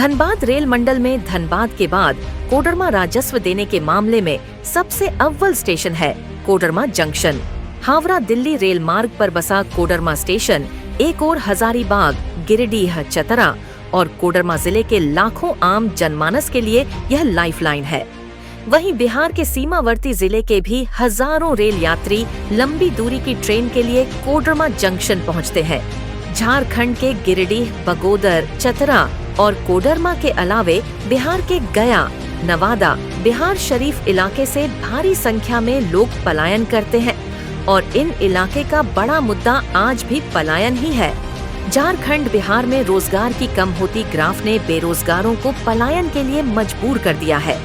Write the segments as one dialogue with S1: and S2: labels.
S1: Dhanbad rail मंडल में धनबाद के बाद कोडरमा राजस्व देने के मामले में सबसे अव्वल स्टेशन है कोडरमा जंक्शन। हावड़ा दिल्ली रेल मार्ग पर बसा कोडरमा स्टेशन एक और हजारीबाग, गिरिडीह, चतरा और कोडरमा जिले के लाखों आम जनमानस के लिए यह लाइफलाइन है। वहीं बिहार के सीमावर्ती जिले के भी हजारों रेल यात्री लंबी दूरी की ट्रेन के लिए कोडरमा जंक्शन पहुंचते हैं। झारखंड के गिरिडीह, बगोदर, चतरा और कोडरमा के अलावे बिहार के गया, नवादा, बिहार शरीफ इलाके से भारी संख्या में लोग पलायन करते हैं और इन इलाके का बड़ा मुद्दा आज भी पलायन ही है। झारखंड, बिहार में रोजगार की कम होती ग्राफ ने बेरोजगारों को पलायन के लिए मजबूर कर दिया है।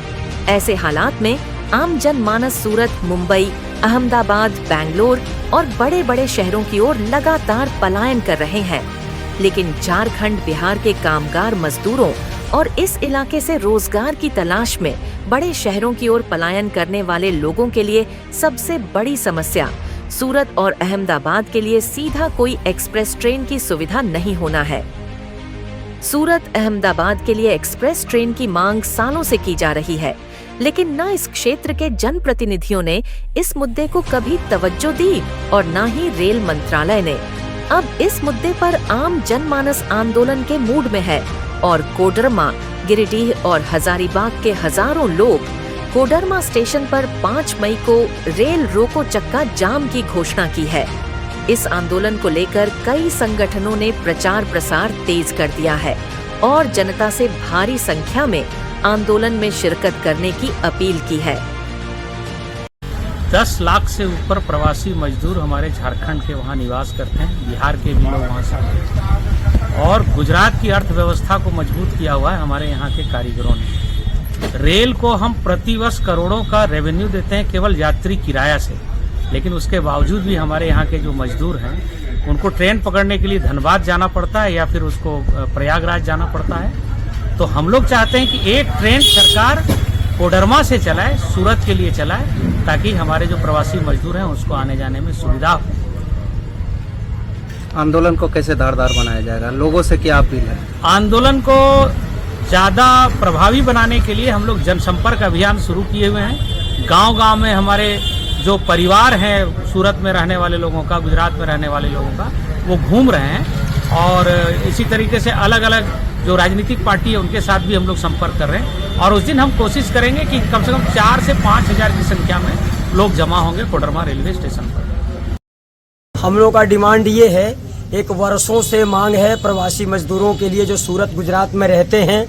S1: ऐसे हालात में आम जनमानस सूरत, मुंबई, अहमदाबाद, बैंगलोर और बड़े बड़े शहरों की ओर लगातार पलायन कर रहे हैं। लेकिन झारखंड, बिहार के कामगार मजदूरों और इस इलाके से रोजगार की तलाश में बड़े शहरों की ओर पलायन करने वाले लोगों के लिए सबसे बड़ी समस्या सूरत और अहमदाबाद के लिए सीधा कोई एक्सप्रेस ट्रेन की सुविधा नहीं होना है। सूरत, अहमदाबाद के लिए एक्सप्रेस ट्रेन की मांग सालों से की जा रही है, लेकिन न इस क्षेत्र के जनप्रतिनिधियों ने इस मुद्दे को कभी तवज्जो दी और न ही रेल मंत्रालय ने। अब इस मुद्दे पर आम जनमानस आंदोलन के मूड में है और कोडरमा, गिरिडीह और हजारीबाग के हजारों लोग कोडरमा स्टेशन पर 5 मई को रेल रोको चक्का जाम की घोषणा की है। इस आंदोलन को लेकर कई संगठनों ने प्रचार प्रसार तेज कर दिया है और जनता से भारी संख्या में आंदोलन में शिरकत करने की अपील की है।
S2: 10 लाख से ऊपर प्रवासी मजदूर हमारे झारखंड के वहाँ निवास करते हैं, बिहार के भी लोग वहाँ से आते हैं और गुजरात की अर्थव्यवस्था को मजबूत किया हुआ है हमारे यहाँ के कारीगरों ने। रेल को हम प्रतिवर्ष करोड़ों का रेवेन्यू देते हैं केवल यात्री किराया से, लेकिन उसके बावजूद भी हमारे यहाँ के जो मजदूर हैं उनको ट्रेन पकड़ने के लिए धनबाद जाना पड़ता है या फिर उसको प्रयागराज जाना पड़ता है। तो हम लोग चाहते हैं कि एक ट्रेन सरकार कोडरमा से चलाए, सूरत के लिए चलाए, ताकि हमारे जो प्रवासी मजदूर हैं उसको आने जाने में सुविधा हो।
S3: आंदोलन को कैसे धारदार बनाया जाएगा, लोगों से क्या अपील है?
S2: आंदोलन को ज्यादा प्रभावी बनाने के लिए हम लोग जनसंपर्क अभियान शुरू किए हुए हैं। गांव-गांव में हमारे जो परिवार हैं सूरत में रहने वाले लोगों का, गुजरात में रहने वाले लोगों का, वो घूम रहे हैं और इसी तरीके से अलग अलग जो राजनीतिक पार्टी है उनके साथ भी हम लोग संपर्क कर रहे हैं और उस दिन हम कोशिश करेंगे कि कम से कम 4 से 5 हजार की संख्या में लोग जमा होंगे कोडरमा रेलवे स्टेशन पर।
S4: हम लोग का डिमांड ये है, एक वर्षों से मांग है प्रवासी मजदूरों के लिए जो सूरत, गुजरात में रहते हैं।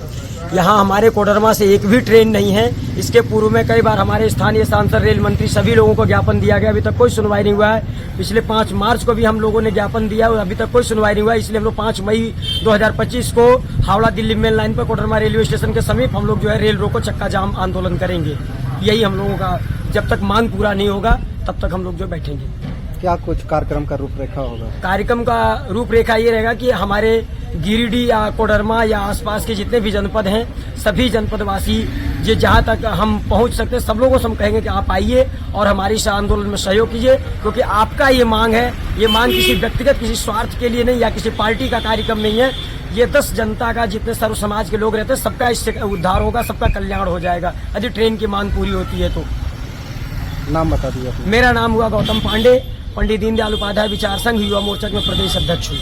S4: यहाँ हमारे कोडरमा से एक भी ट्रेन नहीं है। इसके पूर्व में कई बार हमारे स्थानीय सांसद, रेल मंत्री, सभी लोगों को ज्ञापन दिया गया, अभी तक कोई सुनवाई नहीं हुआ है। पिछले 5 मार्च को भी हम लोगों ने ज्ञापन दिया और अभी तक कोई सुनवाई नहीं हुआ। इसलिए हम लोग 5 मई 2025 को हावड़ा दिल्ली मेन लाइन पर कोडरमा रेलवे स्टेशन के समीप हम लोग जो है रेल रोको चक्का जाम आंदोलन करेंगे। यही हम लोगों का, जब तक मांग पूरा नहीं होगा तब तक हम लोग जो बैठेंगे।
S3: क्या कुछ कार्यक्रम का रूपरेखा होगा?
S4: कार्यक्रम का रूपरेखा ये रहेगा कि हमारे गिरिडीह या कोडरमा या आसपास के जितने भी जनपद हैं, सभी जनपदवासी ये जहाँ तक हम पहुँच सकते हैं सब लोगों से हम कहेंगे कि आप आइए और हमारे इस आंदोलन में सहयोग कीजिए, क्योंकि आपका ये मांग है। ये मांग किसी व्यक्तिगत, किसी स्वार्थ के लिए नहीं या किसी पार्टी का कार्यक्रम नहीं है। ये 10 जनता का, जितने सर्व समाज के लोग रहते हैं, सबका इससे उद्धार होगा, सबका कल्याण हो जाएगा यदि ट्रेन की मांग पूरी होती है तो।
S3: नाम बता दिए।
S4: मेरा नाम हुआ गौतम पांडे, पंडित दीनदयाल उपाध्याय विचार संघ युवा मोर्चा में प्रदेश अध्यक्ष हूँ।